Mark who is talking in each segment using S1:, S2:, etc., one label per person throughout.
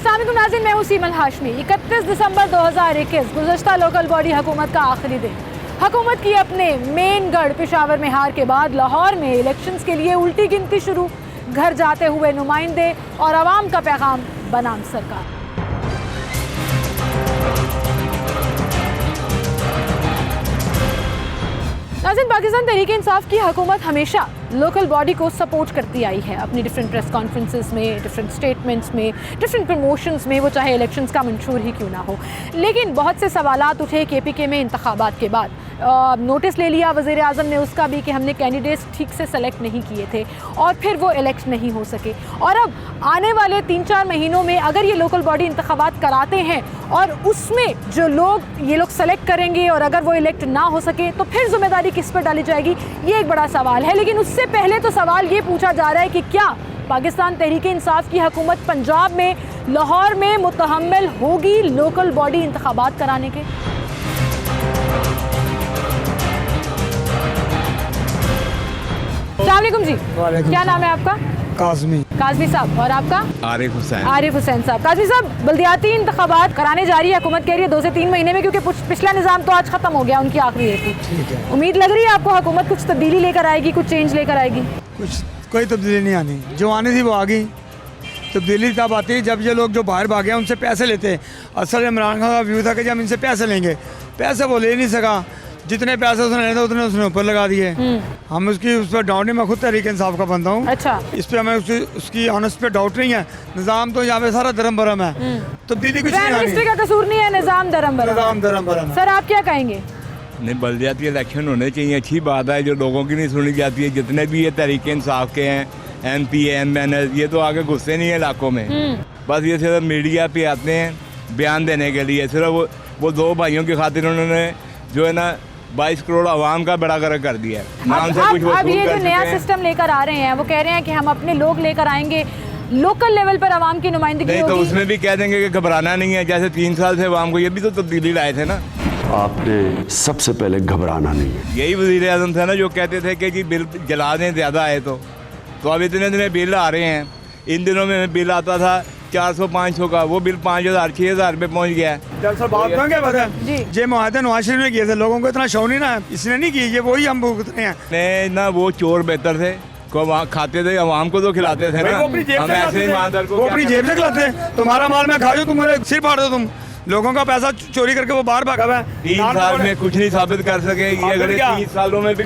S1: अस्सलाम वालेकुम नाज़रीन, मैं हूँ सीमल हाशमी। 31 दिसंबर 2021 गुज़श्ता लोकल बॉडी हुकूमत का आखिरी दिन। हुकूमत की अपने मेन गढ़ पेशावर में हार के बाद लाहौर में इलेक्शंस के लिए उल्टी गिनती शुरू। घर जाते हुए नुमाइंदे और आवाम का पैगाम बनाम सरकार। नाज़रीन, पाकिस्तान तहरीक इंसाफ की हुकूमत हमेशा लोकल बॉडी को सपोर्ट करती आई है अपनी डिफरेंट प्रेस कॉन्फ्रेंसेस में, डिफरेंट स्टेटमेंट्स में, डिफरेंट प्रमोशंस में, वो चाहे इलेक्शंस का मंशूर ही क्यों ना हो। लेकिन बहुत से सवालात उठे KPK में इंतखाबात के बाद। नोटिस ले लिया वज़ीर आज़म ने उसका भी कि हमने कैंडिडेट्स ठीक से सेलेक्ट नहीं किए थे और फिर वो इलेक्ट नहीं हो सके। और अब आने वाले 3-4 महीनों में अगर ये लोकल बॉडी इंतखाबात कराते हैं और उसमें जो लोग ये लोग सेलेक्ट करेंगे और अगर वो इलेक्ट ना हो सके तो फिर जिम्मेदारी किस पर डाली जाएगी, ये एक बड़ा सवाल है। लेकिन उससे पहले तो सवाल ये पूछा जा रहा है कि क्या पाकिस्तान तहरीक इंसाफ की हुकूमत पंजाब में लाहौर में मुतहम्मिल होगी लोकल बॉडी इंतखाबात कराने के? अस्सलामुअलैकुम जी, क्या नाम है आपका?
S2: काज़मी
S1: साहब। और आपका?
S3: आरिफ
S1: हुसैन साहब। काज़मी साहब, बल्दियाती इंतखाबात कराने जा रही है हुकूमत, कह रही है 2 से 3 महीने में, क्योंकि पिछला निज़ाम तो आज ख़त्म हो गया, उनकी आखिरी डेट थी। उम्मीद लग रही है आपको हुकूमत कुछ तब्दीली लेकर आएगी, कुछ चेंज लेकर आएगी?
S2: कोई तब्दीली नहीं आनी, जो आनी थी वो आ गई। तब्दीली तब आती है जब ये लोग जो बाहर भागे हैं उनसे पैसे लेते हैं। असल इमरान खान का व्यू था कि जब इनसे पैसे लेंगे, पैसे वो ले नहीं सका, जितने पैसे उसने लेने थे उतने उसने ऊपर लगा दिए। हम उस पर डाउट नहीं, मैं खुद तहरीक इंसाफ का बनता हूँ।
S1: अच्छा,
S2: इस पे हमें उसकी ऑनेस्ट पे डाउट नहीं है। निज़ाम तो यहाँ पे सारा धर्म भरम है, तब्दीली कुछ नहीं आनी।
S1: का कसूर नहीं है, निज़ाम धर्म भरम। सर आप क्या कहेंगे?
S3: नहीं, बल्दियाती इलेक्शन होने चाहिए, अच्छी बात है। जो लोगों की नहीं सुनी जाती है, जितने भी ये तहरीक इंसाफ के हैं, MP MN, ये तो आगे घुसते नहीं है इलाकों में। बस ये सिर्फ मीडिया पे आते हैं बयान देने के लिए। सिर्फ वो 2 भाइयों की खातिर उन्होंने जो है ना 22 करोड़ आवाम का बड़ा गर्क कर दिया है।
S1: अब ये जो नया सिस्टम लेकर आ रहे हैं, वो कह रहे हैं कि हम अपने लोग लेकर आएंगे, लोकल लेवल पर आवाम की नुमाइंदगी
S3: नहीं, तो उसमें भी कह देंगे कि घबराना नहीं है। जैसे 3 साल से आवाम को ये भी तो तब्दीली लाए थे ना।
S4: आपने सबसे पहले घबराना नहीं है।
S3: यही वज़ीर आज़म थे ना जो कहते थे कि जी बिल जला दें ज़्यादा आए तो अब इतने दिनों बिल आ रहे हैं। इन दिनों में बिल आता था 400-500 का, वो बिल 5000-6000 रुपये पहुँच गया है।
S2: ये मुआहदे नवाज शरीफ ने किए थे, लोगों को इतना शौक नहीं ना, इसने नहीं की, ये वही हम भुगत रहे हैं।
S3: नहीं ना, वो चोर बेहतर थे, को वहाँ खाते थे, आवाम को तो खिलाते थे ना। हम ऐसे ईमानदार को
S2: अपनी जेब से खिलाते, तुम्हारा माल मैं खा जाऊँ, तुम मेरे सिर फाड़ दो, तुम लोगों का पैसा चोरी करके वो बाहर भागा हुआ है।
S3: 3 साल में कुछ नहीं साबित कर सके, ये अगले 30 सालों में भी।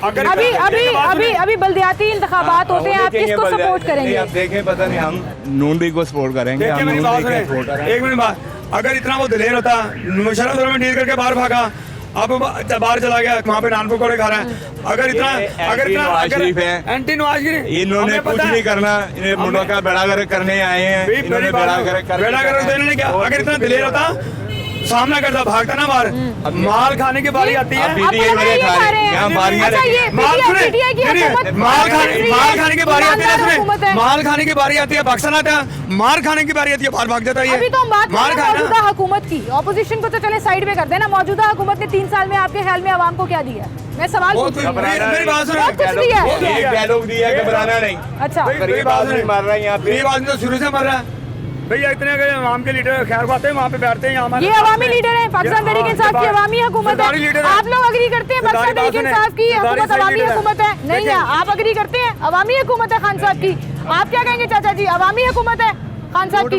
S1: अभी बल्दियाती इंतखाबात होते हैं, आप किसको सपोर्ट करेंगे?
S3: आप देखें, पता नहीं, हम नून लीग को सपोर्ट करेंगे।
S2: एक मिनट बाद, अगर इतना वो दिलेर होता, मुशर्रफ में डील करके बाहर भागा, अब बाहर चला गया, वहाँ पे नान पकौड़े खा रहा है। अगर इतना एंटी नवाज शरीफ,
S3: इन्होंने कुछ नहीं करना, इन्हें मुल्क का बेड़ा गर्क करने आए हैं।
S2: अगर इतना दिलेर होता सामना करता, भागता ना बाहर। माल खाने की बारी आती है,
S1: माल खाने की बारी आती है,
S2: माल खाने की बारी आती है, पाकिस्तान आता है, मार खाने की बारी आती है, बाहर भाग जाता है।
S1: अभी तो हम बात कर रहे हैं मौजूदा हुकूमत की, ऑपोजिशन को तो चले साइड में कर देना। मौजूदा हुकूमत ने 3 साल में आपके ख्याल में आवाम को क्या दिया? मैं सवाल
S3: डायलॉग दिया है, घबराना नहीं।
S1: अच्छा,
S3: गरीब आदमी मर रहा है यहाँ पे,
S2: गरीब आदमी तो शुरू से मर रहा है भैया। इतने आवाम के लीडर खैर आते हैं, वहाँ पे बैठते हैं।
S1: ये अवामी लीडर है, पाकिस्तान तहरीक इंसाफ की अवामी हुकूमत है। आप लोग अग्री करते हैं पाकिस्तान तहरीक इंसाफ की हुकूमत अवामी हुकूमत है? नहीं है, आप अग्री करते हैं अवामी हुकूमत है खान साहब की? आप क्या कहेंगे चाचा जी, अवामी हुकूमत है खान साहब की?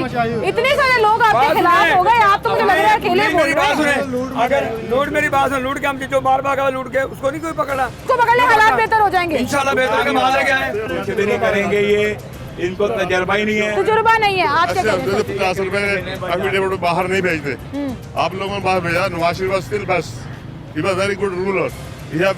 S1: इतने सारे लोग आपके खिलाफ हो गए, आप तो मुझे लग रहा है अकेले बोल रहे हैं।
S2: अगर लूट, मेरी बात सुन, लूट के हम जो बार भागा लूट के, उसको नहीं कोई पकड़ा,
S1: उसको पकड़ने हालात बेहतर हो जाएंगे
S2: इंशाल्लाह। बेहतर माल क्या है,
S3: कुछ भी नहीं करेंगे, ये इनको तजर्बा ही नहीं है।
S1: तजुर्बा नहीं है। आप क्या कहते हैं?
S5: 50 रुपए बाहर नहीं भेजते, आप लोगों ने बाहर भेजा। Nawaz Sharif still best, he was very good ruler, he have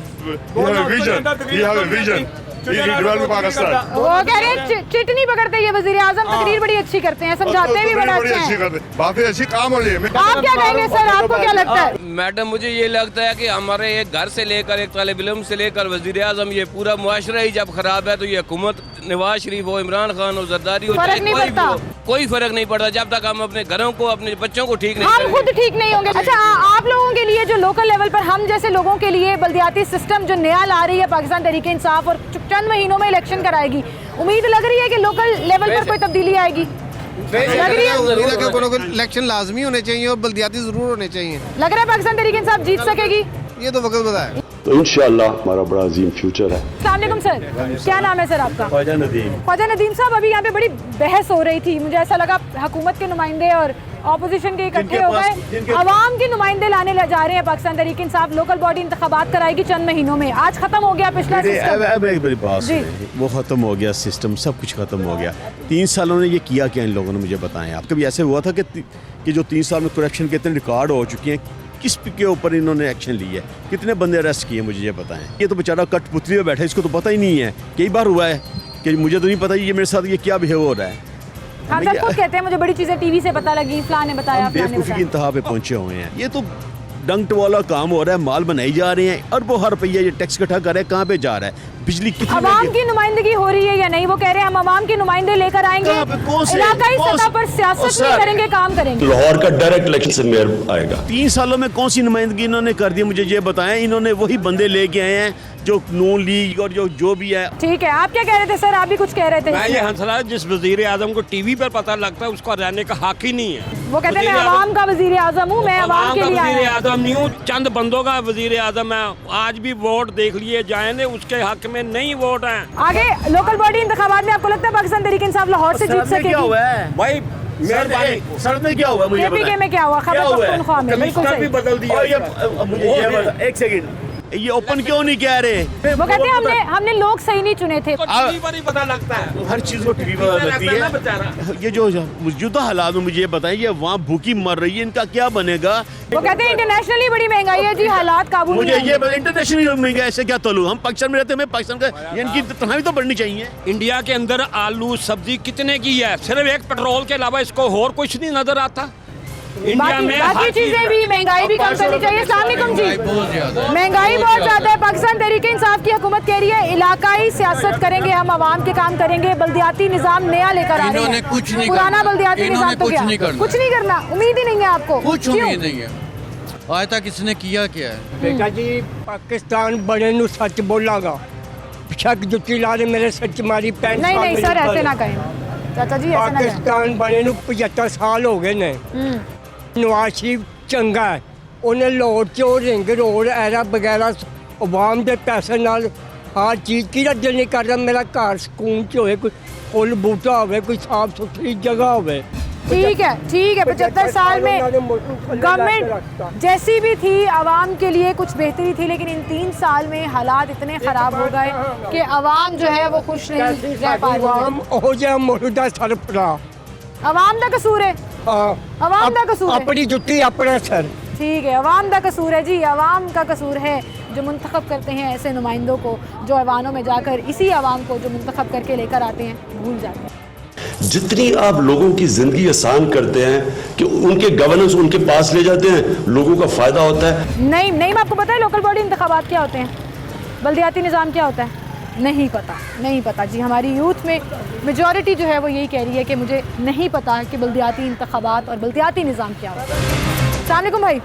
S5: a vision, he developed Pakistan।
S1: वो कह रहे हैं चिट नहीं पकड़ते ये वजीर आजम, तकरीर बड़ी अच्छी करते हैं, समझाते भी बड़ा अच्छा है,
S5: बातें अच्छी, काम हो रही है।
S1: आप क्या कहेंगे सर, आपको क्या लगता है?
S6: मैडम, मुझे ये लगता है कि हमारे एक घर से लेकर, एक तालिब इल्म से लेकर वजीर आजम, ये पूरा मुआशरा ही जब खराब है तो ये हुकूमत नवाज शरीफ हो, इमरान खान हो, जरदारी हो, कोई फर्क नहीं पड़ता जब तक हम अपने घरों को, अपने बच्चों को ठीक नहीं
S1: हम खुद ठीक नहीं होंगे। अच्छा, आप लोगों के लिए जो लोकल लेवल पर, हम जैसे लोगों के लिए बल्दियाती सिस्टम जो नया ला रही है पाकिस्तान तहरीक इंसाफ और चंद महीनों में इलेक्शन कराएगी, उम्मीद लग रही है कि लोकल लेवल पर कोई तब्दीली आएगी? लग रही है
S7: इलेक्शन लाजमी होने चाहिए और बल्दियाती जरूर होने चाहिए।
S1: लग रहा है पाकिस्तान तहरीक इंसाफ जीत सकेगी?
S7: ये तो वक्त बताए।
S4: तो इंशाल्लाह हमारा बड़ा अजीम फ्यूचर है।
S1: अस्सलाम वालेकुम सर, क्या नाम है सर आपका?
S4: ख्वाजा नदीम।
S1: ख्वाजा नदीम साहब, अभी यहाँ पे बड़ी बहस हो रही थी, मुझे ऐसा लगा हुकूमत के नुमाइंदे और ऑपोजिशन के इकट्ठे हो गए। अवाम के नुमाइंदे लाने जा रहे हैं पाकिस्तान तहरीक इंसाफ, लोकल बॉडी इंतखाबात कराएगी चंद महीनों में। आज खत्म हो गया पिछला सिस्टम।
S8: अब एक बड़ी बात
S1: जी।
S8: सुनिए, वो ख़त्म हो गया सिस्टम, सब कुछ ख़त्म हो गया। 3 सालों ने ये किया क्या इन लोगों ने, मुझे बताएं आप। कभी ऐसे हुआ था कि जो 3 साल में करप्शन के इतने रिकॉर्ड हो चुके हैं, किस के ऊपर इन्होंने एक्शन लिया है, कितने बंदे अरेस्ट किए, मुझे ये बताएं। ये तो बेचारा कठपुतली में बैठा है, इसको तो पता ही नहीं है। कई बार हुआ है कि मुझे तो नहीं पता ये मेरे साथ ये क्या बिहेव हो रहा है।
S1: हाँ सर, खुद कहते हैं मुझे बड़ी चीजें टीवी से पता लगी, फलाने बताया, फलाने
S8: बेवकूफ़ी की
S1: बताया।
S8: इंतहा पे पहुंचे हुए हैं। ये तो डंक वाला काम हो रहा है, माल बनाई जा रहे हैं, अरबों हर रुपया ये टैक्स इकट्ठा कर रहे हैं, कहाँ पे जा रहा है? बिजली कितनी
S1: अवाम
S8: महंगी-
S1: की नुमाइंदगी हो रही है या नहीं? वो कह रहे हैं हम अवाम के नुमाइंदे लेकर आएंगे,
S8: कहाँ पे? कौन से?
S1: इलाकाई
S8: कौन
S1: सतह
S8: से?
S1: पर सियासत नहीं
S8: सर।
S1: करेंगे, काम करेंगे।
S4: लाहौर का डायरेक्ट इलेक्शन से मेयर आएगा।
S8: 3 सालों में कौन सी नुमाइंदगी इन्होंने कर दी, मुझे ये बताएं। इन्होंने वही बंदे लेके आए हैं जो नून लीग और जो भी है।
S1: ठीक है, आप क्या कह रहे थे सर? आप भी कुछ कह रहे थे।
S9: मैं ये हंसला, जिस वजीर आजम को टीवी पर पता लगता है उसका रहने का हक ही नहीं है।
S1: वो कहते हैं मैं अवाम का वजीर आजम हूँ, मैं अवाम के लिए
S9: वजीर
S1: आया हूँ।
S9: आजम नहीं हूँ, चंद बंदों का वजीर आजम है। आज भी वोट देख लिए जाए ने, उसके हक में नहीं वोट है।
S1: आगे लोकल बॉडी इंतखाबात में आपको लगता है पाकिस्तान तहरीक इंसाफ लाहौर से जीत सकेगी?
S8: क्या हुआ है
S9: भाई मेहरबानी,
S8: सर में क्या हुआ मुझे
S1: केपीके में क्या हुआ? खबर पख्तूनख्वा में, बिल्कुल
S9: कमिश्नर भी
S1: सही।
S9: बदल दिया।
S8: और ये मुझे ये बता, एक सेकंड, ये ओपन क्यों नहीं कह रहे?
S1: वो कहते हैं हमने लोग सही नहीं चुने थे।
S9: टीवी पर ही पता लगता है,
S8: हर चीज को टीवी पर लगती
S9: लगता है ना
S8: है।
S9: बेचारा।
S8: ये जो मौजूदा हालात में मुझे ये बताएं, ये वहाँ भूखी मर रही है, इनका क्या बनेगा?
S1: वो कहते हैं इंटरनेशनली बड़ी महंगाई है जी, हालात काबू
S8: मुझे
S1: नहीं
S8: ये
S1: आएंगे।
S8: इंटरनेशनल महंगा ऐसे क्या तोलू? हम पाकिस्तान में रहते हैं, पाकिस्तान का इनकी तनख्वाह तो बढ़नी चाहिए।
S9: इंडिया के अंदर आलू सब्जी कितने की है? सिर्फ एक पेट्रोल के अलावा इसको और कुछ नहीं नजर आता। इंडिया में
S1: बाकी
S9: हर चीज-
S1: चीजें भी, महंगाई भी कम करनी चाहिए। अस्सलाम वालेकुम जी, महंगाई बहुत ज्यादा है। पाकिस्तान तहरीक इंसाफ की हुकूमत कह रही है इलाकाई सियासत करेंगे, हम आवाम के काम करेंगे, बल्दियाती निजाम नया लेकर आ रहे हैं।
S10: कुछ नहीं
S1: पुराना
S10: करना।
S1: बल्दियाती निजाम तो
S10: कुछ
S1: क्या?
S10: नहीं करना।
S1: कुछ नहीं करना, उम्मीद ही नहीं है आपको?
S10: कुछ
S1: क्यों?
S10: उम्मीद नहीं है, आज तक इसने किया क्या है?
S11: बेटा जी पाकिस्तान बड़े नु सच बोलागा, शक जुत्ती ला दे मेरे सच मारी पैंट।
S1: नहीं नहीं सर, ऐसे ना कहें चाचा जी, ऐसे ना कहें।
S11: पाकिस्तान बड़े नु 75 साल हो गए ने। नवाज शरीफ चंगा है, उन्हें लाहौर च रिंग रोड एरा वगैरह अवाम के पैसे नाल हर चीज़ की दिल नहीं कर रहा मेरा घर सुकून च होए, कोई फुल बूटा होवे, कोई साफ सुथरी जगह होवे।
S1: ठीक है 75 साल में गवर्नमेंट जैसी भी थी आवाम के लिए कुछ बेहतरी थी, लेकिन इन 3 साल में हालात इतने खराब हो गए कि आवाम जो है वो खुश नहीं रह पा रही है।
S11: हो जाए मुर्दा सरपरा,
S1: आवाम का कसूर है, आवाम का कसूर है।
S11: अपनी जुत्ती अपना सर।
S1: ठीक है, आवाम का कसूर है जी, आवाम का कसूर है जो मुंतखब करते हैं ऐसे नुमाइंदों को, जो ऐवानों में जाकर इसी आवाम को जो मुंतखब करके लेकर आते हैं भूल जाते हैं।
S4: जितनी आप लोगों की जिंदगी आसान करते हैं कि उनके गवर्नेंस उनके पास ले जाते हैं, लोगों का फायदा होता है।
S1: नहीं आपको पता है लोकल बॉडी इंतखाबात क्या होते हैं, बल्दियाती निज़ाम क्या होता है? नहीं पता जी। हमारी यूथ में मेजॉरिटी जो है वो यही कह रही है कि मुझे नहीं पता कि बल्दियाती इंतखाबात और बल्दियाती निज़ाम क्या होता है। अस्सलाम वालेकुम भाई,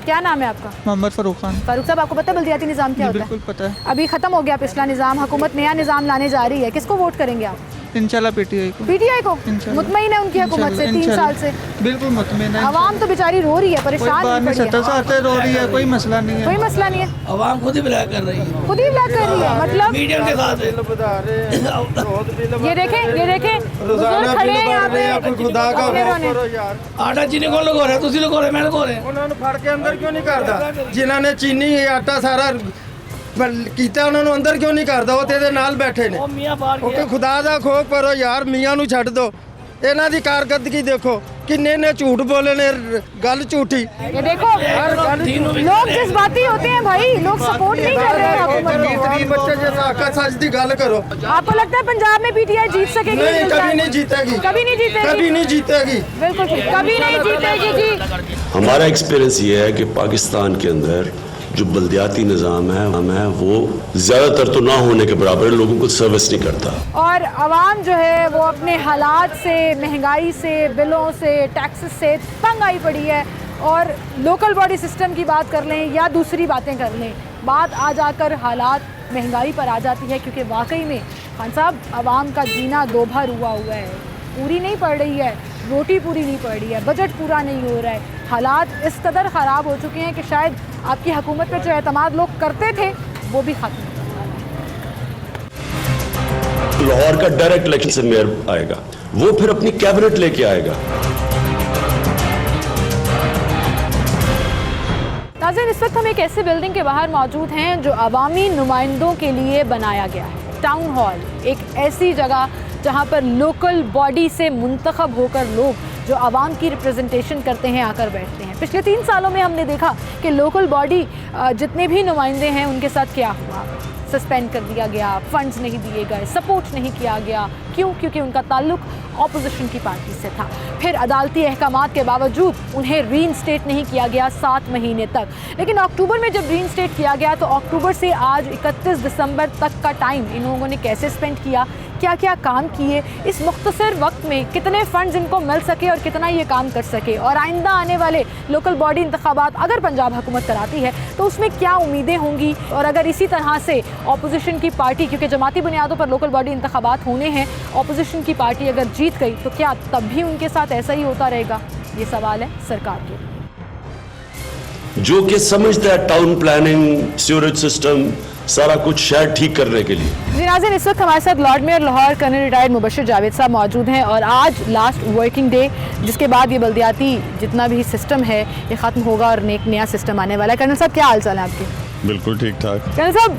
S1: क्या नाम है आपका?
S12: मोहम्मद फ़ारूक खान।
S1: फारूक साहब, आपको पता है बल्दियाती निज़ाम क्या होता है?
S12: बिल्कुल पता है।
S1: अभी ख़त्म हो गया पिछला निज़ाम, हुकूमत नया निज़ाम लाने जा रही है, किसको वोट करेंगे आप?
S12: इंशाल्लाह पीटीआई को।
S1: पीटीआई को? मुतमईन है उनकी हुकूमत से 3 साल से?
S12: बिल्कुल मुतमईन है।
S1: आवाम तो बेचारी रो रही है, परेशान
S12: कोई
S1: नहीं
S12: 70 साल से रो रही है, कोई मसला नहीं है।
S1: कोई मसला नहीं है,
S10: आवाम खुद ही ब्लैक कर रही है,
S1: खुद ही ब्लैक कर रही है। मतलब
S10: मीडियम के साथ है।
S1: ये देखें बुजुर्ग खड़े हैं यहाँ पे,
S11: खुदा का
S1: अपने रोने।
S10: आटा चीनी को लगा रहे, तुसी लगा रहे, मैं लगा रहे।
S11: उन्होंने फड़ के अंदर क्यों नहीं करता? जिन्होंने चीनी आटा सारा ਕੀਤਾ ਉਹਨਾਂ ਨੂੰ ਅੰਦਰ ਕਿਉਂ ਨਹੀਂ ਕਰਦਾ? ਉਹ ਤੇ ਇਹਦੇ ਨਾਲ ਬੈਠੇ ਨੇ। ਉਹ ਕਿ ਖੁਦਾ ਦਾ ਖੋਫ ਕਰੋ ਯਾਰ, ਮੀਆਂ ਨੂੰ ਛੱਡ ਦਿਓ। ਇਹਨਾਂ ਦੀ ਕਾਰਗਰਦਗੀ ਦੇਖੋ, किन्ने ने झूठ बोले ने, गल झूठी।
S1: ये देखो लोग जज्बाती होते हैं भाई, लोग सपोर्ट नहीं कर रहे हैं हुकूमत को।
S11: सच दी गल करो।
S1: आपको लगता है पंजाब में पीटीआई जीत सकेगी?
S11: नहीं, कभी नहीं जीतेगी,
S1: कभी नहीं जीतेगी,
S11: कभी नहीं जीतेगी,
S1: बिल्कुल कभी नहीं जीतेगी जी।
S4: हमारा एक्सपीरियंस ये है कि पाकिस्तान के अंदर जो बल्दियाती निज़ाम है वो ज़्यादातर तो ना होने के बराबर लोगों को सर्विस नहीं करता।
S1: और आवाम जो है वो अपने हालात से, महंगाई से, बिलों से, टैक्सेस से तंग आई पड़ी है। और लोकल बॉडी सिस्टम की बात कर लें या दूसरी बातें कर लें, बात आ जाकर हालात महंगाई पर आ जाती है, क्योंकि वाकई में खान साहब आवाम का जीना दो भर हुआ है, पूरी नहीं पड़ रही है। रोटी पूरी नहीं पड़ रही है, बजट पूरा नहीं हो रहा है, हालात इस कदर ख़राब हो चुके हैं कि शायद आपकी हुकूमत पर जो एतमाद लोग करते थे वो भी ख़त्म हो रहा है।
S4: लाहौर का डायरेक्ट इलेक्शन से मेयर आएगा, वो फिर अपनी कैबिनेट लेके आएगा।
S1: नाज़रीन, इस वक्त हम एक ऐसे बिल्डिंग के बाहर मौजूद हैं जो अवामी नुमाइंदों के लिए बनाया गया है। टाउन हॉल एक ऐसी जगह जहां पर लोकल बॉडी से मुंतखब होकर लोग जो आवाम की रिप्रेजेंटेशन करते हैं आकर बैठते हैं। पिछले 3 सालों में हमने देखा कि लोकल बॉडी जितने भी नुमाइंदे हैं उनके साथ क्या हुआ। सस्पेंड कर दिया गया, फंड्स नहीं दिए गए, सपोर्ट नहीं किया गया। क्यों? क्योंकि उनका ताल्लुक ऑपोजिशन की पार्टी से था। फिर अदालती अहकामात के बावजूद उन्हें रीइंस्टेट नहीं किया गया 7 महीने तक। लेकिन अक्टूबर में जब रीइंस्टेट किया गया तो अक्टूबर से आज 31 दिसंबर तक का टाइम इन लोगों ने कैसे स्पेंड किया, क्या क्या काम किए, इस मुख्तसर वक्त में कितने फ़ंड्स इनको मिल सके और कितना ये काम कर सके, और आइंदा आने वाले लोकल बॉडी इंतखाबात अगर पंजाब हुकूमत कराती है तो उसमें क्या उम्मीदें होंगी। और अगर इसी तरह से ऑपोजिशन की पार्टी, क्योंकि जमाती बुनियादों पर लोकल बॉडी इंतखाबात होने हैं, ऑपोजिशन की पार्टी अगर जीत गई तो क्या तब भी उनके साथ ऐसा ही होता रहेगा? ये सवाल है सरकार के।
S4: जो कि समझता है टाउन प्लानिंग, सीवरेज सिस्टम, सारा कुछ शायद ठीक करने के लिए।
S1: जी नाज़रीन, इस वक्त हमारे साथ Lord Mayor Lahore colonel retired Mubashir Javed साहब मौजूद हैं और आज लास्ट वर्किंग डे, जिसके बाद ये बल्दियाती जितना भी सिस्टम है ये ख़त्म होगा और एक नया सिस्टम आने वाला है। कर्नल साहब, क्या हाल चाल है आपके?
S5: बिल्कुल ठीक ठाक।
S1: कर्नल साहब,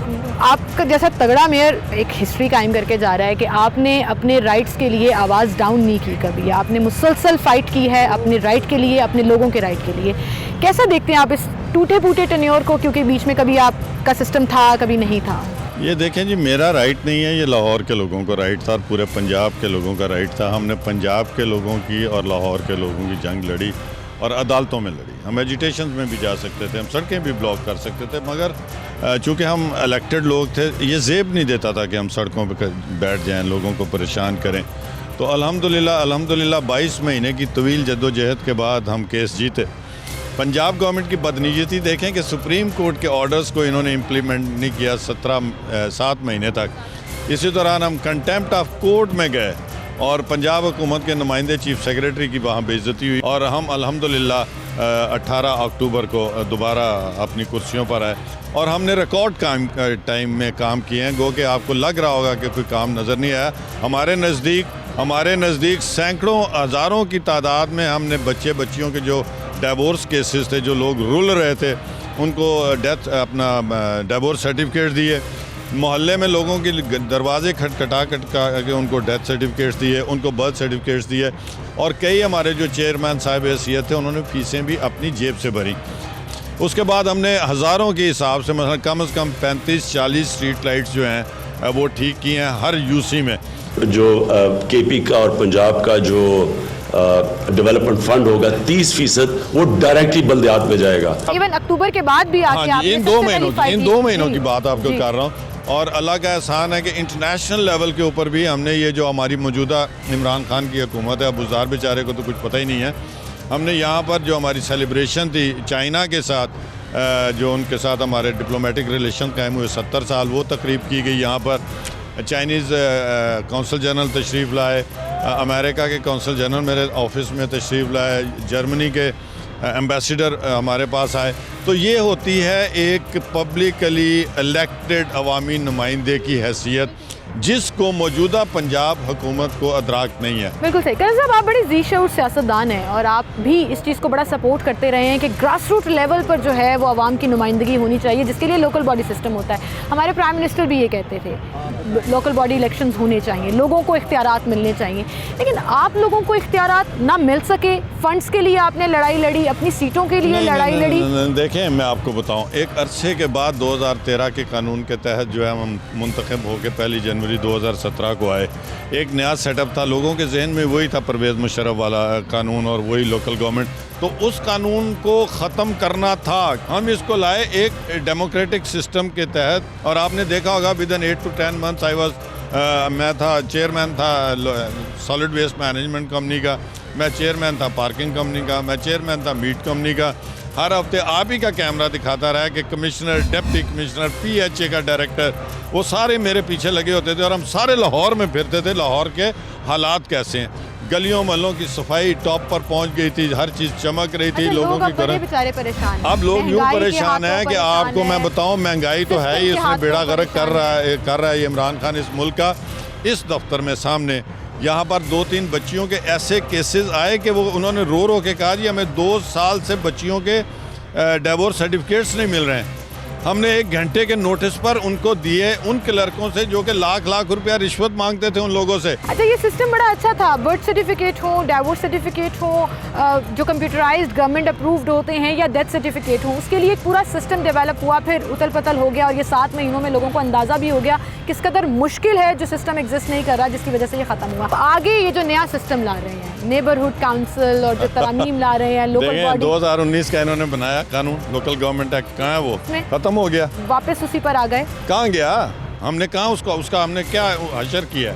S1: आपका जैसा तगड़ा मेयर एक हिस्ट्री कायम करके जा रहा है कि आपने अपने राइट्स के लिए आवाज़ डाउन नहीं की कभी, आपने मुसलसल फ़ाइट की है अपने राइट के लिए, अपने लोगों के राइट के लिए। कैसा देखते हैं आप इस टूटे फूटे टेन्योर को, क्योंकि बीच में कभी आपका सिस्टम था कभी नहीं था?
S5: ये देखें जी, मेरा राइट नहीं है, ये लाहौर के लोगों का राइट था और पूरे पंजाब के लोगों का राइट था। हमने पंजाब के लोगों की और लाहौर के लोगों की जंग लड़ी और अदालतों में लड़ी। हम एजिटेशन में भी जा सकते थे, हम सड़कें भी ब्लॉक कर सकते थे, मगर चूँकि हम इलेक्टेड लोग थे, ये जेब नहीं देता था कि हम सड़कों पर बैठ जाएँ, लोगों को परेशान करें। तो अल्हम्दुलिल्लाह 22 महीने की तवील जद्दोजहद के बाद हम केस जीते। पंजाब गवर्नमेंट की बदनीयती देखें कि सुप्रीम कोर्ट के ऑर्डर्स को इन्होंने इम्प्लीमेंट नहीं किया 7 महीने तक। इसी दौरान हम कंटेम्प्ट ऑफ कोर्ट में गए और पंजाब हुकूमत के नुमाइंदे चीफ सेक्रेटरी की वहाँ बेइज्जती हुई और हम अल्हम्दुलिल्लाह 18 अक्टूबर को दोबारा अपनी कुर्सियों पर आए और हमने रिकॉर्ड टाइम में काम किए हैं। गो कि आपको लग रहा होगा कि कोई काम नज़र नहीं आया। हमारे नज़दीक सैकड़ों हज़ारों की तादाद में हमने बच्चियों के जो डिवोर्स केसेस थे, जो लोग रुल रहे थे, उनको डिवोर्स सर्टिफिकेट दिए। मोहल्ले में लोगों के दरवाजे खटखटा के उनको डेथ सर्टिफिकेट्स दिए, उनको बर्थ सर्टिफिकेट्स दिए और कई हमारे जो चेयरमैन साहब हैसियत थे उन्होंने फ़ीसें भी अपनी जेब से भरी। उसके बाद हमने हज़ारों के हिसाब से मतलब कम से कम 35-40 स्ट्रीट लाइट्स जो हैं वो ठीक की हैं हर यूसी में।
S4: जो केपी का और पंजाब का जो डेवलपमेंट फंड होगा 30% वो डायरेक्टली बल्दियात में जाएगा।
S1: इवन अक्टूबर के बाद भी आके
S5: हाँ जी, इन 2 महीनों की बात आपको कर रहा हूँ। और अल्लाह का एहसान है कि इंटरनेशनल लेवल के ऊपर भी हमने ये जो हमारी मौजूदा इमरान खान की हुकूमत है, अबू ज़ार बेचारे को तो कुछ पता ही नहीं है, हमने यहाँ पर जो हमारी सेलिब्रेशन थी चाइना के साथ, जो उनके साथ हमारे डिप्लोमेटिक रिलेशन कायम हुए 70 साल, वो तकरीब की गई। यहाँ पर चाइनीज़ कौंसल जनरल तशरीफ़ लाए, अमेरिका के कौंसल जनरल मेरे ऑफिस में तशरीफ़ लाए, जर्मनी के एम्बेसडर हमारे पास आए। तो ये होती है एक पब्लिकली इलेक्टेड अवामी नुमाइंदे की हैसियत, जिसको मौजूदा पंजाब हुकूमत को अदराक नहीं है।
S1: बिल्कुल सही। कर्नल साहब, आप बड़े जी शऊर सियासतदान हैं और आप भी इस चीज़ को बड़ा सपोर्ट करते रहे हैं कि ग्रास रूट लेवल पर जो है वो आवाम की नुमाइंदगी होनी चाहिए, जिसके लिए लोकल बॉडी सिस्टम होता है। हमारे प्राइम मिनिस्टर भी ये कहते थे लोकल बॉडी इलेक्शंस होने चाहिए, लोगों को इख्तियारात मिलने चाहिए। लेकिन आप लोगों को इख्तियारात ना मिल सके, फंड्स के लिए आपने लड़ाई लड़ी, अपनी सीटों के लिए लड़ाई लड़ी।
S5: देखें, मैं आपको बताऊं, एक अरसे के बाद 2013 के कानून के तहत जो है हम मुंतखब होकर 1 जनवरी 2017 को आए। एक नया सेटअप था, लोगों के जहन में वही था परवेज़ मुशर्रफ वाला कानून और वही लोकल गवर्नमेंट, तो उस कानून को ख़त्म करना था। हम इसको लाए एक डेमोक्रेटिक सिस्टम के तहत और आपने देखा होगा विदिन 8 to 10 months मैं था चेयरमैन था सॉलिड वेस्ट मैनेजमेंट कंपनी का, मैं चेयरमैन था पार्किंग कंपनी का, मैं चेयरमैन था मीट कंपनी का। हर हफ्ते आप ही का कैमरा दिखाता रहा कि कमिश्नर, डिप्टी कमिश्नर, PHA का डायरेक्टर, वो सारे मेरे पीछे लगे होते थे और हम सारे लाहौर में फिरते थे, लाहौर के हालात कैसे हैं। गलियों महलों की सफाई टॉप पर पहुंच गई थी, हर चीज़ चमक रही थी, लोगों की
S1: बड़े बेचारे परेशान हैं।
S5: अब लोग यूँ
S1: महंगाई के
S5: परेशान
S1: हाथों
S5: हैं कि
S1: परेशान
S5: आपको मैं
S1: हैं।
S5: बताऊं, महंगाई तो है ही,
S1: सिस्टम के
S5: इसने
S1: हाथों
S5: बेड़ा गर्क
S1: परेशान
S5: कर रहा है ये इमरान खान इस मुल्क का। इस दफ्तर में सामने यहाँ पर 2-3 बच्चियों के ऐसे केसेस आए कि वो उन्होंने रो रो के कहा जी हमें 2 साल से बच्चियों के डिवोर्स सर्टिफिकेट्स नहीं मिल रहे हैं। हमने 1 घंटे के नोटिस पर उनको दिए, उन क्लर्कों से जो कि लाख रुपया रिश्वत मांगते थे उन लोगों से।
S1: अच्छा, ये सिस्टम बड़ा अच्छा था, बर्थ सर्टिफिकेट हो, डाइवोर्स सर्टिफिकेट हो, जो कंप्यूटराइज्ड गवर्नमेंट अप्रूव्ड होते हैं, या डेथ सर्टिफिकेट हो, उसके लिए एक पूरा सिस्टम डेवलप हुआ, फिर उतल पतल हो गया और ये 7 महीनों में लोगों को अंदाज़ा भी हो गया किस कदर मुश्किल है जो सिस्टम एग्जिस्ट नहीं कर रहा, जिसकी वजह से ये ख़त्म हुआ। आगे ये जो नया सिस्टम ला रहे हैं, नेबरहुड काउंसिल और जो तरमीम ला रहे हैं, लोकल बॉडी,
S5: 2019 का इन्होंने बनाया कानून, लोकल गवर्नमेंट एक्ट, कहाँ है वो? खत्म हो गया,
S1: वापस उसी पर आ गए।
S5: कहाँ गया? हमने कहाँ उसका हमने क्या हशर किया?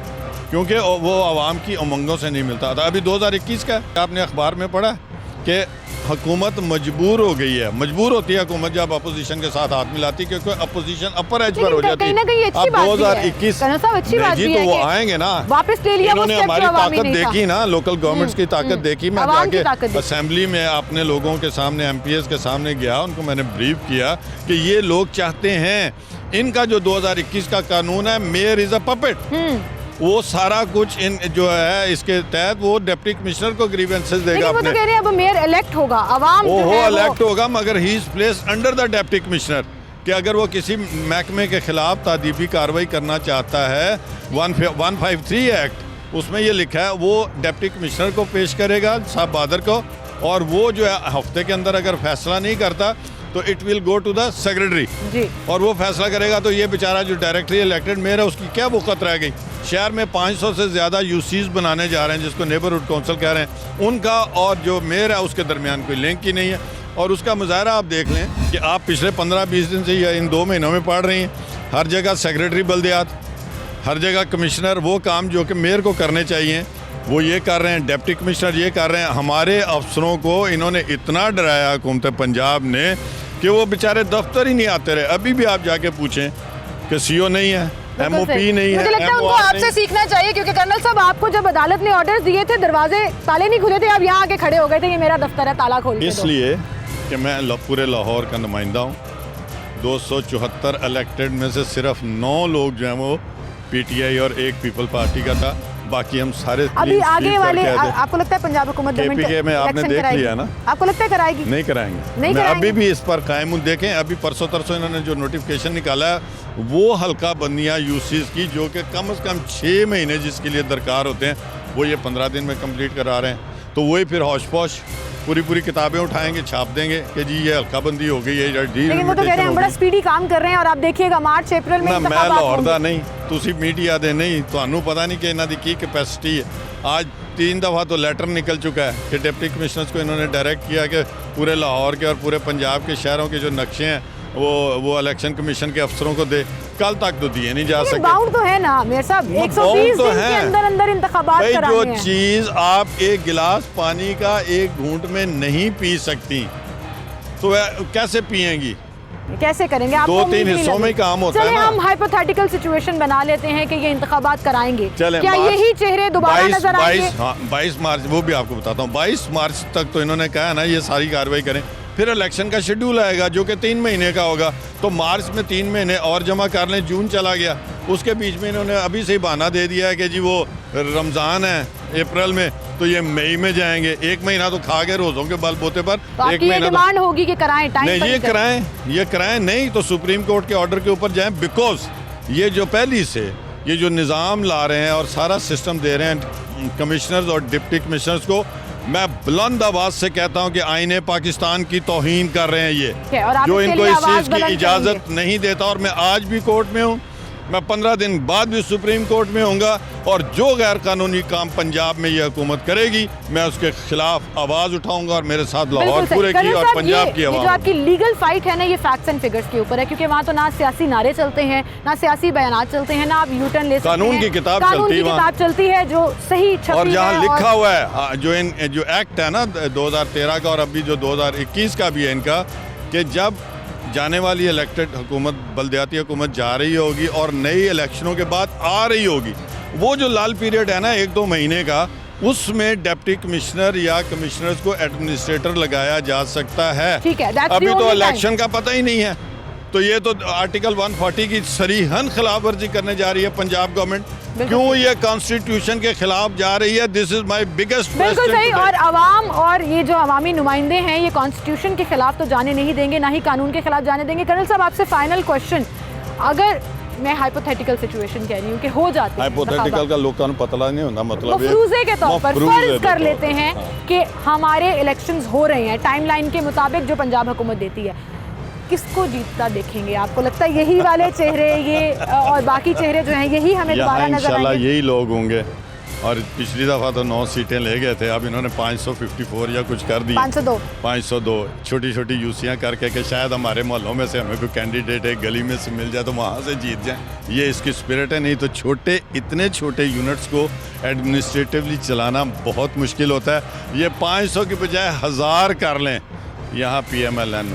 S5: क्योंकि वो आवाम की उमंगों से नहीं मिलता था। अभी 2021 का आपने अखबार में पढ़ा कि हुकूमत मजबूर हो गई है। मजबूर होती है हुकूमत जब अपोजिशन के साथ हाथ मिलाती है, क्योंकि अपोजिशन अपर एज पर हो जाती है।
S1: कहीं ना कहीं अच्छी बात
S5: 2021
S1: अच्छी बात
S5: जी,
S1: भी
S5: तो
S1: है
S5: वो
S1: कि
S5: आएंगे ना,
S1: वापस ले लिया,
S5: इन्होंने हमारी ताकत देखी ना, लोकल गवर्नमेंट्स की ताकत देखी। मैं जाके असेंबली में अपने लोगों के सामने, MPs के सामने गया, उनको मैंने ब्रीफ किया कि ये लोग चाहते हैं इनका जो 2021 का कानून है, मेयर इज अ पपेट, वो सारा कुछ इन जो है इसके तहत वो डिप्टी कमिश्नर को ग्रीवेंसेस देगा।
S1: वो तो कह रहे हैं अब मेयर इलेक्ट होगा, अवाम जो है
S5: इलेक्ट होगा, मगर he is placed under the deputy commissioner, कि अगर वो किसी महकमे के खिलाफ तादीबी कार्रवाई करना चाहता है, 153 एक्ट उसमें ये लिखा है, वो डिप्टी कमिश्नर को पेश करेगा, साहब बादर को, और वो जो है हफ्ते के अंदर अगर फैसला नहीं करता तो it will go to the secretary, और वो फैसला करेगा। तो ये बेचारा जो डायरेक्टली इलेक्टेड मेयर है, उसकी क्या वक़्त रह गई? शहर में 500 से ज़्यादा यूसीज बनाने जा रहे हैं, जिसको नेबरहुड काउंसिल कह रहे हैं, उनका और जो मेयर है उसके दरमियान कोई लिंक ही नहीं है। और उसका मुजाहरा आप देख लें कि आप पिछले 15-20 दिन से या इन 2 महीनों में पढ़ रही हैं, हर जगह सेक्रेटरी बल्दियात, हर जगह कमिश्नर, वो काम जो कि मेयर को करने चाहिए वो ये कर रहे हैं, डिप्टी कमिश्नर ये कर रहे हैं। हमारे अफसरों को इन्होंने इतना डराया हुकूमत पंजाब ने कि वो बेचारे दफ्तर ही नहीं आते रहे। अभी भी आप जाके पूछें कि CO नहीं है, MOP नहीं है,
S1: मुझे लगता है उनको आपसे सीखना चाहिए, क्योंकि कर्नल साहब आपको जब अदालत ने ऑर्डर्स दिए थे, दरवाजे ताले नहीं खुले थे, आप यहाँ आके खड़े हो गए थे, ये मेरा दफ्तर है, ताला खोल के दो।
S5: इसलिए कि मैं पूरे लाहौर का नुमाइंदा हूँ। 274 इलेक्टेड में से सिर्फ 9 लोग जो हैं वो PTI और 1 पीपल पार्टी का था, बाकी हम सारे
S1: अभी आगे वाले आपको लगता है पंजाब हुकूमत
S5: KPK में आपने देख लिया ना,
S1: आपको लगता है कराएगी?
S5: नहीं कराएंगे, मैं अभी भी इस पर कायम हूँ। देखें अभी परसों तरसों इन्होंने जो नोटिफिकेशन निकाला है, वो हल्का बंदियाँ यूसीज की जो कि कम से कम 6 महीने जिसके लिए दरकार होते हैं, वो ये 15 दिन में कंप्लीट करा रहे हैं। तो वही फिर हौश पौश पूरी किताबें उठाएंगे, छाप देंगे कि जी ये हल्का बंदी हो गई है।
S1: लेकिन वो तो कह रहे हैं बड़ा स्पीडी काम कर रहे हैं, और आप देखिएगा मार्च अप्रैल में
S5: मैं लाहौर दा नहीं, तुसी मीडिया दे नहीं, ਤੁਹਾਨੂੰ पता नहीं कि इन्हों की की कैपेसिटी है। आज 3 दफ़ा तो लेटर निकल चुका है कि डिप्टी कमिश्नर्स को इन्होंने डायरेक्ट किया कि पूरे लाहौर के और पूरे पंजाब के शहरों के जो नक्शे हैं वो इलेक्शन कमीशन के अफसरों को दे। कल तक तो दिए नहीं जा सके।
S1: बाउंड तो है ना मेयर साहब, 120 दिन के अंदर इंतखाबात कराने हैं।
S5: जो चीज़ आप एक गिलास पानी का एक घूंट में नहीं पी सकती, तो कैसे पिएंगी?
S1: कैसे करेंगे? आप
S5: 2-3 हिस्सों में काम होता है ना।
S1: हम हाइपोथेटिकल सिचुएशन बना लेते हैं कि ये इंतखाबात कराएंगे, क्या यही चेहरे दोबारा नजर आएंगे?
S5: 22 मार्च, वो भी आपको बताता हूँ, 22 मार्च तक तो इन्होंने कहा है ना ये सारी कार्रवाई करें। फिर इलेक्शन का शेड्यूल आएगा जो कि 3 महीने का होगा, तो मार्च में 3 महीने और जमा कर लें, जून चला गया, उसके बीच में इन्होंने अभी से ही बहाना दे दिया है कि जी वो रमज़ान है अप्रैल में, तो ये मई में जाएंगे। 1 महीना तो खा गए रोज़ों के बल बोते पर।
S1: तो
S5: एक महीना
S1: डिमांड होगी कि कराएं, टाइम
S5: नहीं, ये कराएं नहीं तो सुप्रीम कोर्ट के ऑर्डर के ऊपर जाएं, बिकॉज ये जो पहली से ये जो निज़ाम ला रहे हैं और सारा सिस्टम दे रहे हैं कमिश्नर्स और डिप्टी कमिश्नर्स को, मैं बुलंद आवाज़ से कहता हूं कि आईने पाकिस्तान की तौहीन कर रहे हैं ये, जो इनको इस चीज़ की इजाज़त नहीं देता। और मैं आज भी कोर्ट में हूं, मैं 15 दिन बाद भी सुप्रीम कोर्ट में होऊंगा, और जो गैर कानूनी काम पंजाब में ये हुकूमत करेगी मैं उसके खिलाफ आवाज़ उठाऊंगा, और मेरे साथ लाहौर पूरे की और पंजाब की आवाज़।
S1: जो आपकी लीगल फाइट है ना, ये फैक्ट्स एंड फिगर्स के ऊपर है, क्योंकि वहाँ तो ना सियासी नारे चलते हैं, ना सियासी बयान चलते हैं, ना आप यूटर्न ले सकते हैं।
S5: कानून की किताब
S1: चलती है जो सही छपी है,
S5: और जहाँ लिखा हुआ है जो एक्ट है ना 2013 का और अभी जो 2021 का भी है इनका, कि जब जाने वाली इलेक्टेड हुकूमत, बल्दियाती हुकूमत जा रही होगी और नई इलेक्शनों के बाद आ रही होगी, वो जो लाल पीरियड है ना 1-2 महीने का, उसमें डिप्टी कमिश्नर या कमिश्नर्स को एडमिनिस्ट्रेटर लगाया जा सकता है।
S1: ठीक है, that's the
S5: अभी तो
S1: only
S5: इलेक्शन का पता ही नहीं है, तो ये तो आर्टिकल 140 की सरीहन खिलाफ वर्जी करने जा रही है पंजाब गवर्नमेंट। क्यों ये कॉन्स्टिट्यूशन के खिलाफ जा रही है? दिस इज माय बिगेस्ट
S1: बिल्कुल सही। और अवाम और ये जो अवामी नुमाइंदे हैं ये कॉन्स्टिट्यूशन के खिलाफ तो जाने नहीं देंगे, ना ही कानून के खिलाफ जाने देंगे। कर्नल साहब आपसे फाइनल क्वेश्चन, अगर मैं हाइपोथेटिकल सिचुएशन कह रही हूँ कि हो जाती है
S5: हाइपोथेटिकल का लोग कानून पता नहीं होता, मतलब
S1: मफरूजे के तौर पर फर्ज कर लेते हैं कि हमारे इलेक्शंस हो रहे हैं टाइमलाइन के मुताबिक जो पंजाब हुकूमत देती है, किसको जीतता देखेंगे? आपको लगता है यही वाले चेहरे ये और बाकी चेहरे जो हैं यही हमें दोबारा नजर
S5: इंशाल्लाह
S1: आएंगे?
S5: यही लोग होंगे। और पिछली दफ़ा तो 9 सीटें ले गए थे, अब इन्होंने 554 या कुछ कर दी, 502 छोटी छोटी यूसियाँ करके कि शायद हमारे मोहल्लों में से हमें कोई कैंडिडेट एक गली में से मिल जाए तो वहाँ से जीत जाए। ये इसकी स्पिरिट है। नहीं तो इतने छोटे यूनिट्स को एडमिनिस्ट्रेटिवली चलाना बहुत मुश्किल होता है। ये 500 की बजाय 1000 कर लें, यहाँ PMLN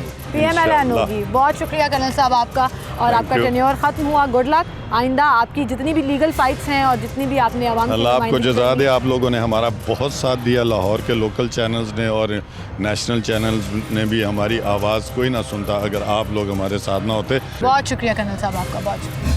S1: होगी। बहुत शुक्रिया कर्नल साहब आपका, और आपका टेन्योर ख़त्म हुआ। Good luck. आइंदा आपकी जितनी भी लीगल फाइट्स हैं और जितनी भी आपने आवाम
S5: अल्लाह आपको जज़ा दे। आप लोगों ने हमारा बहुत साथ दिया, लाहौर के लोकल चैनल्स ने और नेशनल चैनल्स ने भी हमारी आवाज़ कोई ना सुनता अगर आप लोग हमारे साथ ना होते।
S1: बहुत शुक्रिया कर्नल साहब आपका, बहुत शुक्रिया।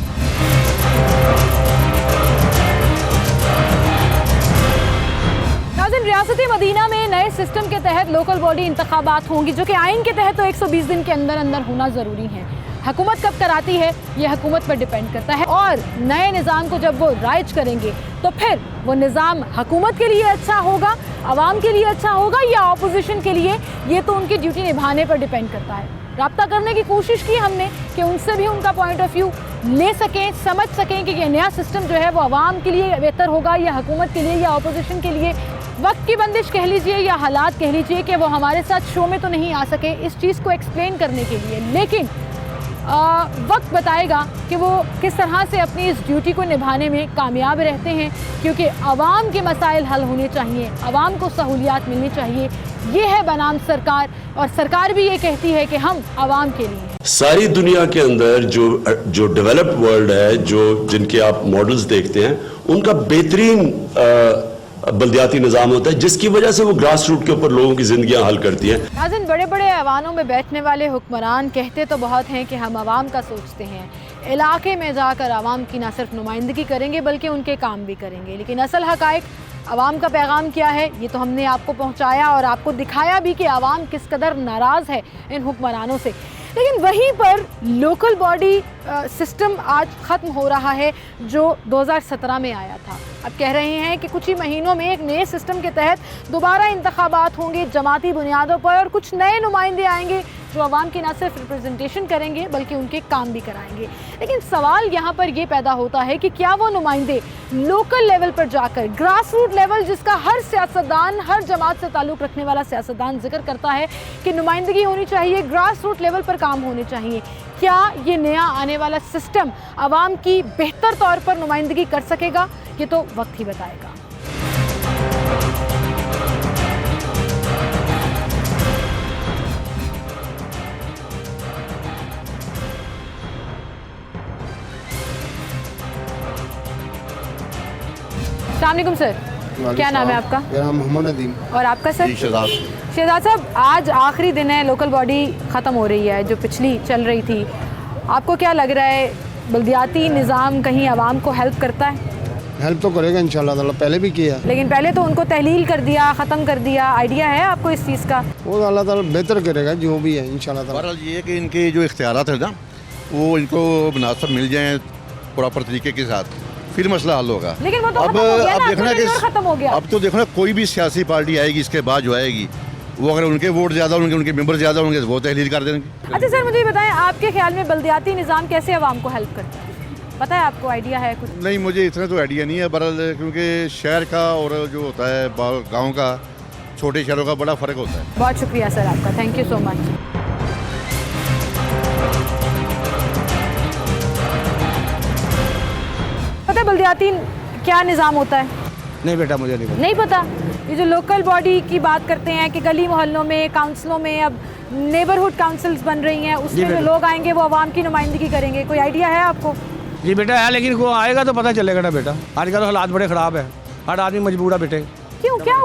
S1: नाज़रीन, रियासत मदीना में नए सिस्टम के तहत लोकल बॉडी इंतखाबात होंगी, जो कि आइन के तहत तो 120 दिन के अंदर अंदर होना ज़रूरी है। हुकूमत कब कराती है ये हुकूमत पर डिपेंड करता है, और नए निज़ाम को जब वो राइज करेंगे तो फिर वो निज़ाम हुकूमत के लिए अच्छा होगा, आवाम के लिए अच्छा होगा या अपोजिशन के लिए, ये तो उनकी ड्यूटी निभाने पर डिपेंड करता है। रब्ता करने की कोशिश की हमने कि उनसे भी उनका पॉइंट ऑफ व्यू ले सकें, समझ सकें कि ये नया सिस्टम जो है वो आवाम के लिए बेहतर होगा या हुकूमत के लिए या अपोजिशन के लिए। वक्त की बंदिश कह लीजिए या हालात कह लीजिए कि वो हमारे साथ शो में तो नहीं आ सके इस चीज़ को एक्सप्लेन करने के लिए, लेकिन वक्त बताएगा कि वो किस तरह से अपनी इस ड्यूटी को निभाने में कामयाब रहते हैं, क्योंकि आवाम के मसाइल हल होने चाहिए, आवाम को सहूलियात मिलनी चाहिए। ये है बनाम सरकार, और सरकार भी ये कहती है कि हम आवाम के लिए हैं।
S4: सारी दुनिया के अंदर जो डेवलप्ड वर्ल्ड है, जो जिनके आप मॉडल्स देखते हैं, उनका बेहतरीन बल्दियाती निज़ाम होता है, जिसकी वजह से वो ग्रास रूट के ऊपर लोगों की ज़िंदगियाँ हल करती हैं।
S1: नाज़रीन, बड़े बड़े ऐवानों में बैठने वाले हुक्मरान कहते तो बहुत हैं कि हम आवाम का सोचते हैं, इलाके में जाकर आवाम की ना सिर्फ नुमाइंदगी करेंगे बल्कि उनके काम भी करेंगे, लेकिन असल हक़ाइक़ आवाम का पैगाम क्या है ये तो हमने आपको पहुँचाया और आपको दिखाया भी कि आवाम किस कदर नाराज़ है इन हुक्मरानों से। लेकिन वहीं पर लोकल बॉडी सिस्टम आज ख़त्म हो रहा है जो 2017 में आया था। अब कह रहे हैं कि कुछ ही महीनों में एक नए सिस्टम के तहत दोबारा इंतखाबात होंगे जमाती बुनियादों पर, और कुछ नए नुमाइंदे आएंगे जो आवाम की ना सिर्फ रिप्रेजेंटेशन करेंगे बल्कि उनके काम भी कराएंगे। लेकिन सवाल यहाँ पर यह पैदा होता है कि क्या वो नुमाइंदे लोकल लेवल पर जाकर, ग्रास रूट लेवल जिसका हर सियासतदान, हर जमात से ताल्लुक़ रखने वाला सियासतदान जिक्र करता है कि नुमाइंदगी होनी चाहिए, ग्रास रूट लेवल पर काम होने चाहिए, क्या ये नया आने वाला सिस्टम आवाम की बेहतर तौर पर नुमाइंदगी कर सकेगा? ये तो वक्त ही बताएगा। अस्सलामुअलैकुम सर, क्या नाम है आपका?
S7: मेरा नाम मोहम्मद नदीम।
S1: और आपका सर? शहजाद साहब, आज आखिरी दिन है, लोकल बॉडी ख़त्म हो रही है जो पिछली चल रही थी। आपको क्या लग रहा है, बल्दियाती निज़ाम कहीं आवाम को हेल्प करता है?
S7: हेल्प तो करेगा इंशाल्लाह ताला, पहले भी किया,
S1: लेकिन पहले तो उनको तहलील कर दिया, ख़त्म कर दिया। आइडिया है आपको इस चीज़ का?
S7: वो अल्लाह ताला बेहतर करेगा जो भी है इंशाल्लाह ताला।
S8: बहरहाल ये है कि इनके जो इख्तियारात है ना वो इनको मुनासिब मिल जाएँ प्रॉपर तरीके के साथ, फिर मसला हल होगा।
S1: लेकिन वो तो खत्म हो गया ना,
S8: देखना कि
S1: खत्म हो गया।
S8: अब तो देखो ना, कोई भी सियासी पार्टी आएगी इसके बाद जो आएगी वो अगर उनके वोट ज़्यादा होंगे, उनके मेंबर ज़्यादा होंगे तो वो तहलील कर देंगे।
S1: अच्छा सर, मुझे बताएं, आपके ख्याल में बल्दियाती निज़ाम कैसे आवाम को हेल्प करता है? पता है आपको, आइडिया है कुछ?
S8: नहीं, मुझे इतना तो आइडिया नहीं है बहरहाल, क्योंकि शहर का और जो होता है गाँव का, छोटे शहरों का बड़ा फ़र्क होता है।
S1: बहुत शुक्रिया सर आपका, थैंक यू सो मच। पता है बल्दियाती क्या निज़ाम होता है?
S10: नहीं बेटा, मुझे
S1: नहीं पता। ये जो लोकल बॉडी की बात करते हैं कि गली मोहल्लों में, काउंसिलों में अब नेबरहुड काउंसिल्स बन रही हैं, उसमें जो लोग आएंगे वो आवाम की नुमाइंदगी करेंगे, कोई आइडिया है आपको?
S10: जी बेटा है, लेकिन वो आएगा तो पता चलेगा ना बेटा। आजकल हालात बड़े ख़राब है, हर आदमी मजबूर है बेटे,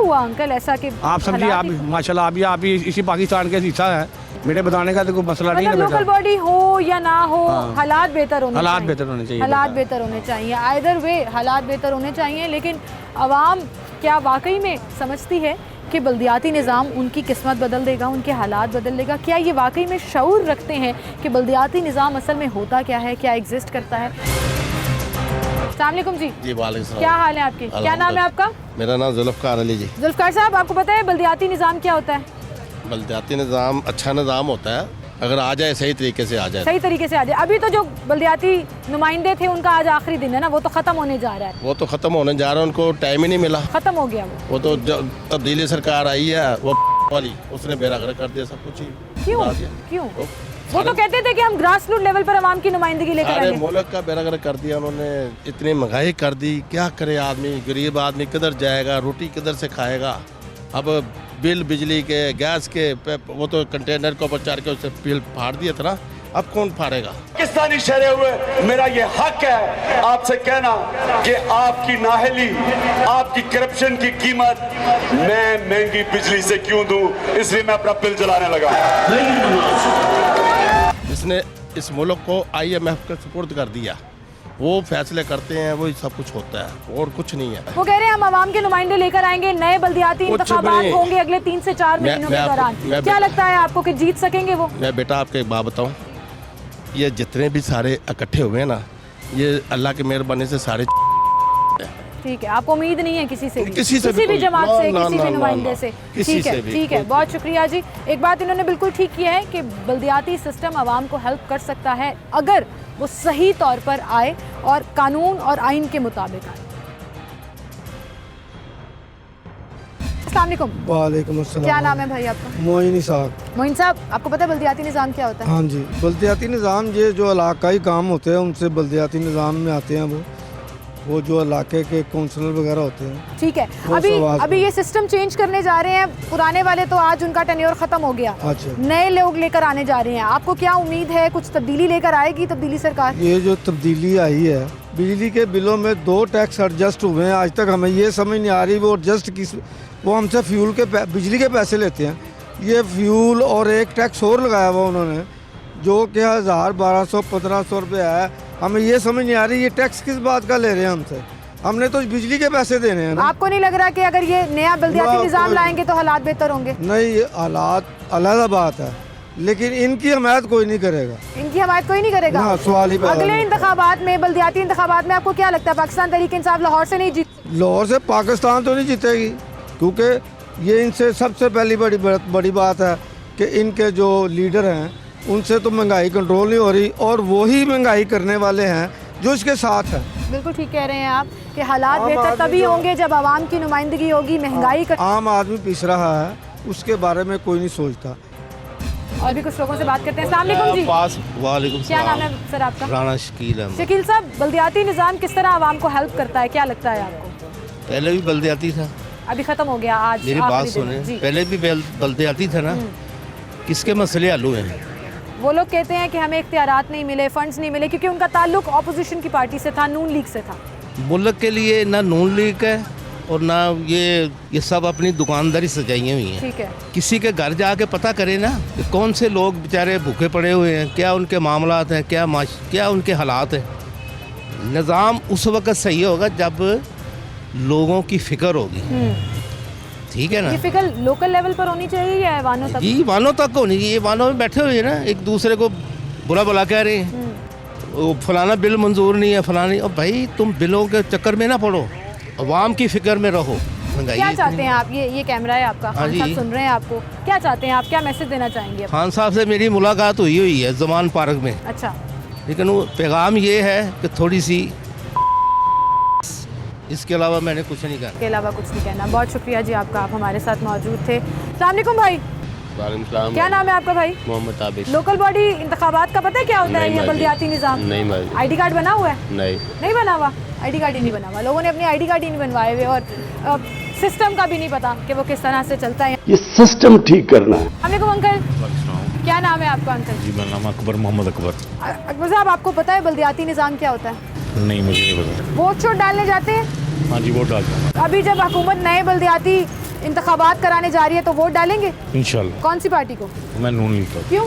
S1: हुआ अंकल ऐसा कि
S11: आप समझिए, आप माशाल्लाह अभी आप इसी पाकिस्तान के हिस्सा है, मेरे बताने का तो कोई मसला नहीं है
S1: मतलब लोकल बॉडी हो या ना हो, हालात बेहतर होने
S11: हालात
S1: चाहिए।
S11: बेहतर होने चाहिए,
S1: हालात बेहतर होने चाहिए, आइदर वे हालात बेहतर होने चाहिए। लेकिन आवाम क्या वाकई में समझती है कि बल्दियाती निज़ाम उनकी किस्मत बदल देगा, उनके हालात बदल देगा? क्या ये वाकई में शऊर रखते हैं कि बल्दियाती निज़ाम असल में होता क्या है, क्या एग्जिस्ट करता है? अस्सलाम वालेकुम जी।
S7: जी वालेकुम
S1: क्या हाल है आपके? क्या नाम है आपका?
S7: मेरा नाम जुल्फ़कार अली जी।
S1: जुल्फ़कार साहब, आपको पता है बल्दियाती निज़ाम क्या होता है?
S7: बल्दियाती निज़ाम अच्छा निज़ाम होता है अगर आ जाए, सही तरीके से आ जाए।
S1: सही तरीके से आ जाए। अभी तो जो बल्दियाती नुमाइंदे थे उनका आज आखिरी दिन है ना, वो तो ख़त्म होने जा रहा है।
S7: वो तो ख़त्म होने जा रहा है, उनको टाइम ही नहीं मिला।
S1: ख़त्म हो गया
S7: वो तो तब्दीली सरकार आई है, वो वाली उसने बेरागर कर दिया सब कुछ ही।
S1: क्यों? वो तो कहते थे कि हम ग्रास रूट लेवल पर आवाम की नुमाइंदगी लेकर
S7: सारे
S1: आएंगे।
S7: मुल्क का बेरागर कर दिया उन्होंने, इतनी महंगाई कर दी, क्या करे आदमी, गरीब आदमी किधर जाएगा, रोटी किधर से खाएगा? अब बिल बिजली के, गैस के, वो तो कंटेनर के ऊपर चढ़ के उससे बिल फाड़ दिया था ना, अब कौन फाड़ेगा?
S4: पाकिस्तानी शहरे हुए मेरा ये हक है आपसे कहना कि आपकी नाहली, आपकी करप्शन की कीमत मैं महंगी बिजली से क्यों दूं, इसलिए मैं अपना बिल जलाने लगा।
S7: इसने इस मुल्क को IMF का सुपुर्द कर दिया, वो फैसले करते हैं, वही सब कुछ होता है और कुछ नहीं है।
S1: वो कह रहे हैं हम आवाम के नुमाइंदे लेकर आएंगे, नए बल्दियाती इंतखाबात होंगे अगले 3 से 4 महीनों के दौरान। क्या लगता है आपको कि जीत सकेंगे वो?
S7: मैं बेटा आपको एक बात बताऊं, ये जितने भी सारे इकट्ठे हुए हैं ना, ये अल्लाह की मेहरबानी से सारे
S1: ठीक है, आपको उम्मीद नहीं है किसी से भी,
S7: किसी
S1: भी जमात से, किसी भी नुमाइंदे से?
S7: किसी से भी।
S1: ठीक है, बहुत शुक्रिया जी। एक बात इन्होंने बिल्कुल ठीक किया है कि बल्दियाती सिस्टम आवाम को हेल्प कर सकता है अगर वो सही तौर पर आए और कानून और आइन के मुताबिक आए। अस्सलाम वालेकुम।
S11: वालेकुम अस्सलाम।
S1: क्या नाम है भाई आपका?
S11: मोइन साहब।
S1: मोइन साहब, आपको पता है बल्दियाती निज़ाम क्या होता है?
S11: हाँ जी, बल्दियाती निज़ाम ये जो इलाकाई काम होते हैं उनसे बल्दियाती निज़ाम में आते हैं। वो जो इलाके के काउंसलर वगैरह होते हैं।
S1: ठीक है, अभी ये सिस्टम चेंज करने जा रहे हैं, पुराने वाले तो आज उनका टेन्योर खत्म हो गया,
S11: अच्छा,
S1: नए लोग लेकर आने जा रहे हैं। आपको क्या उम्मीद है, कुछ तब्दीली लेकर आएगी तब्दीली सरकार?
S11: ये जो तब्दीली आई है, बिजली के बिलों में 2 टैक्स एडजस्ट हुए हैं, आज तक हमें ये समझ नहीं आ रही वो एडजस्ट किस, वो हमसे फ्यूल के बिजली के पैसे लेते हैं, ये फ्यूल और एक टैक्स और लगाया हुआ उन्होंने जो कि 1000, 1200, 1500 रुपये है। हमें ये समझ नहीं आ रही ये टैक्स किस बात का ले रहे हैं हमसे, हमने तो बिजली के पैसे देने हैं ना।
S1: आपको नहीं लग रहा कि अगर ये नया बल्दियाती निज़ाम लाएंगे तो हालात बेहतर होंगे?
S11: नहीं, ये हालात अलग बात है, लेकिन इनकी हमायत कोई नहीं करेगा।
S1: इनकी हमायत कोई नहीं करेगा?
S11: हाँ, सवाल ही पैदा
S1: अगले
S11: नहीं।
S1: इंतखाबात में, बल्दियाती इंतखाबात में आपको क्या लगता है पाकिस्तान तहरीक इंसाफ लाहौर से नहीं जीत?
S11: लाहौर से पाकिस्तान तो नहीं जीतेगी, क्योंकि ये इनसे सबसे पहली बड़ी बात है कि इनके जो लीडर हैं उनसे तो महंगाई कंट्रोल नहीं हो रही, और वही महंगाई करने वाले हैं जो इसके साथ हैं।
S1: बिल्कुल ठीक कह रहे हैं आप कि हालात बेहतर तभी होंगे जब आवाम की नुमाइंदगी होगी, महंगाई
S11: आम आदमी पिस रहा है, उसके बारे में कोई नहीं सोचता।
S1: और भी कुछ लोगों से बात करते हैं। अस्सलाम वालेकुम जी।
S7: वालेकुम
S1: क्या नाम है सर आपका?
S7: राना शकील है।
S1: शकील साहब, बल्दियाती निज़ाम किस तरह आवाम को हेल्प करता है, क्या लगता है आपको?
S7: पहले भी बल्दियाती था,
S1: अभी खत्म हो गया आज?
S7: मेरी बात सुने, पहले भी बल्दियाती था ना, किसके मसले हल हुए हैं?
S1: वो लोग कहते हैं कि हमें इख्तियारात नहीं मिले, फंड्स नहीं मिले, क्योंकि उनका ताल्लुक ऑपोजिशन की पार्टी से था, नून लीग से था।
S7: मुल्क के लिए ना नून लीग है और ना ये सब अपनी दुकानदारी सजाई हुई है।
S1: ठीक है,
S7: किसी के घर जाके पता करें ना कि कौन से लोग बेचारे भूखे पड़े हुए हैं, क्या उनके मामलात हैं, क्या उनके हालात हैं। निज़ाम उस वक्त सही होगा जब लोगों की फ़िक्र होगी, ठीक है ना।
S1: ये फिक्र लोकल लेवल पर होनी चाहिए या वानों तक?
S7: जी, वानों तक होनी चाहिए। वानों में बैठे हुए हैं ना, एक दूसरे को बुरा भला कह रहे हैं, वो फलाना बिल मंजूर नहीं है, फलानी। और भाई तुम बिलों के चक्कर में ना पड़ो, अवाम की फिक्र में रहो।
S1: क्या चाहते हैं आप? ये कैमरा है आपका, खान साहब सुन रहे हैं आपको, क्या चाहते हैं आप, क्या मैसेज देना चाहेंगे?
S7: खान साहब से मेरी मुलाकात हुई है जमान पार्क में।
S1: अच्छा,
S7: लेकिन वो पैगाम ये है कि थोड़ी सी, इसके अलावा मैंने कुछ नहीं कहा।
S1: इसके अलावा कुछ नहीं कहना। बहुत शुक्रिया जी आपका, आप हमारे साथ मौजूद थे। अस्सलाम वालेकुम भाई। क्या नाम है आपका भाई?
S7: मोहम्मद आबिद।
S1: लोकल बॉडी इंतखाबात का पता है क्या होता है? ये बल्दियाती निज़ाम?
S7: नहीं भाई।
S1: ID कार्ड बना हुआ है?
S7: नहीं
S1: बना हुआ, ID कार्ड ही नहीं बना हुआ। लोगों ने अपने ID कार्ड ही नहीं बनवाए हुए, और सिस्टम का भी नहीं पता कि वो किस तरह से चलता है।
S4: ये सिस्टम ठीक करना है।
S1: वालेकुम अंकल, क्या नाम है आपका अंकल?
S5: जी, मेरा नाम अकबर, मोहम्मद अकबर।
S1: अकबर साहब, आपको पता है बल्दियाती निज़ाम क्या होता है?
S5: नहीं, मुझे नहीं पता।
S1: वोट छोट डालने जाते हैं?
S5: हाँ जी, वोट डालते हैं।
S1: अभी जब हुकूमत नए बल्दियाती इंतखाबात कराने जा रही है तो वोट डालेंगे
S9: इंशाल्लाह।
S1: कौन सी पार्टी को?
S9: मैं नून लीग का,
S1: क्यों?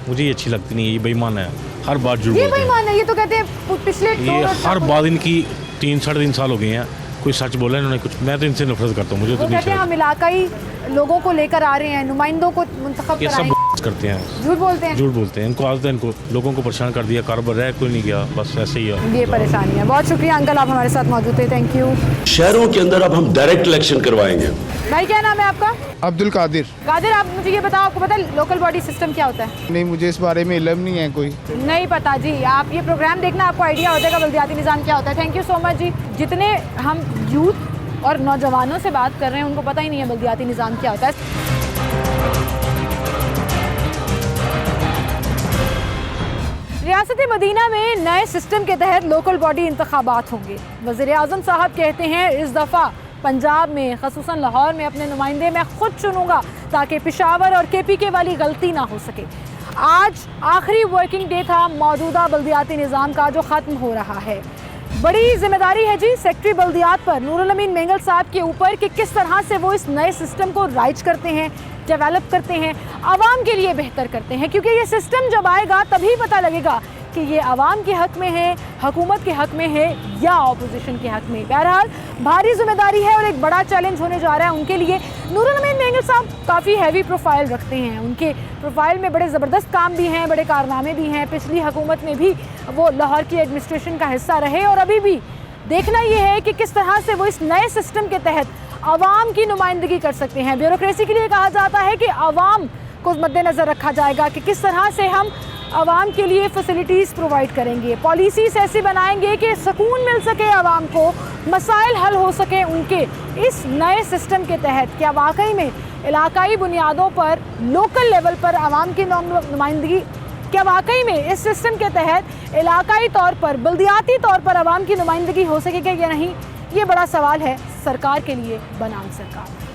S9: मुझे ये अच्छी लगती नहीं है, ये बेईमान है, हर बात झूठ
S1: ये
S9: बोलते हैं।
S1: बेईमान है, ये तो कहते हैं पिछले
S9: ये हर बात इनकी 3-3.5 साल हो गए हैं, कोई सच बोला इन्होंने कुछ, मैं तो इनसे नफरत करता हूँ, मुझे तो
S1: वो
S9: नहीं
S1: कहते हैं हम इलाकाई लोगों को लेकर आ रहे हैं, नुमाइंदों को मुंतखब
S9: ये सब
S1: कराएंगे,
S9: करते हैं,
S1: झूठ बोलते हैं।
S9: झूठ बोलते हैं, इनको आदत है, इनको लोगों को परेशान कर दिया, कारोबार रह कोई नहीं गया, बस ऐसे ही है।
S1: ये परेशानी है। बहुत शुक्रिया अंकल, आप हमारे साथ मौजूद थे, थैंक यू।
S4: शहरों के अंदर अब हम डायरेक्ट इलेक्शन करवाएंगे।
S1: भाई क्या नाम है आपका?
S12: अब्दुल कादिर।
S1: कादिर, आप मुझे ये बताओ, आपको पता है लोकल बॉडी सिस्टम क्या होता है?
S12: नहीं, मुझे इस बारे में इल्म नहीं है कोई।
S1: नहीं पता जी, आप ये प्रोग्राम देखना, आपको आइडिया हो जाएगा बल्दियाती निज़ाम क्या होता है। थैंक यू सो मच जी। जितने हम यूथ और नौजवानों से बात कर रहे हैं उनको पता ही नहीं है बल्दियाती निज़ाम क्या होता है। रियासत मदीना में नए सिस्टम के तहत लोकल बॉडी इंतखाबात होंगे। वज़ीर आज़म साहब कहते हैं इस दफ़ा पंजाब में ख़ुसूसन लाहौर में अपने नुमाइंदे मैं खुद चुनूंगा ताकि पेशावर और KPK वाली गलती ना हो सके। आज आखिरी वर्किंग डे था मौजूदा बल्दियाती निज़ाम का जो ख़त्म हो रहा है। बड़ी जिम्मेदारी है जी सेक्रेटरी बल्दियात पर नूरुल अमीन मेंगल साहब के ऊपर कि किस तरह से वो इस नए सिस्टम को राइज करते हैं, डेवलप करते हैं, आवाम के लिए बेहतर करते हैं, क्योंकि ये सिस्टम जब आएगा तभी पता लगेगा कि ये आवाम के हक़ में है, हुकूमत के हक़ में है या अपोजिशन के हक़ में। बहरहाल भारी जिम्मेदारी है और एक बड़ा चैलेंज होने जा रहा है उनके लिए। नूरुल अमीन मेंगल साहब काफ़ी हैवी प्रोफाइल रखते हैं, उनके प्रोफाइल में बड़े ज़बरदस्त काम भी हैं, बड़े कारनामे भी हैं। पिछली हुकूमत में भी वो लाहौर की एडमिनिस्ट्रेशन का हिस्सा रहे और अभी भी देखना ये है कि किस तरह से वो इस नए सिस्टम के तहत आवाम की नुमाइंदगी कर सकते हैं। ब्यूरोक्रेसी के लिए कहा जाता है कि आवाम को मद्देनज़र रखा जाएगा कि किस तरह से हम आवाम के लिए फैसिलिटीज़ प्रोवाइड करेंगे, पॉलिसीज़ ऐसी बनाएंगे कि सुकून मिल सके आवाम को, मसाइल हल हो सके उनके। इस नए सिस्टम के तहत क्या वाकई में इलाकाई बुनियादों पर, लोकल लेवल पर आवाम की नुमाइंदगी, क्या वाकई में इस सिस्टम के तहत इलाकाई तौर पर, बल्दियाती तौर पर आवाम की नुमाइंदगी हो सकेगी या नहीं, ये बड़ा सवाल है सरकार के लिए बनाम सरकार।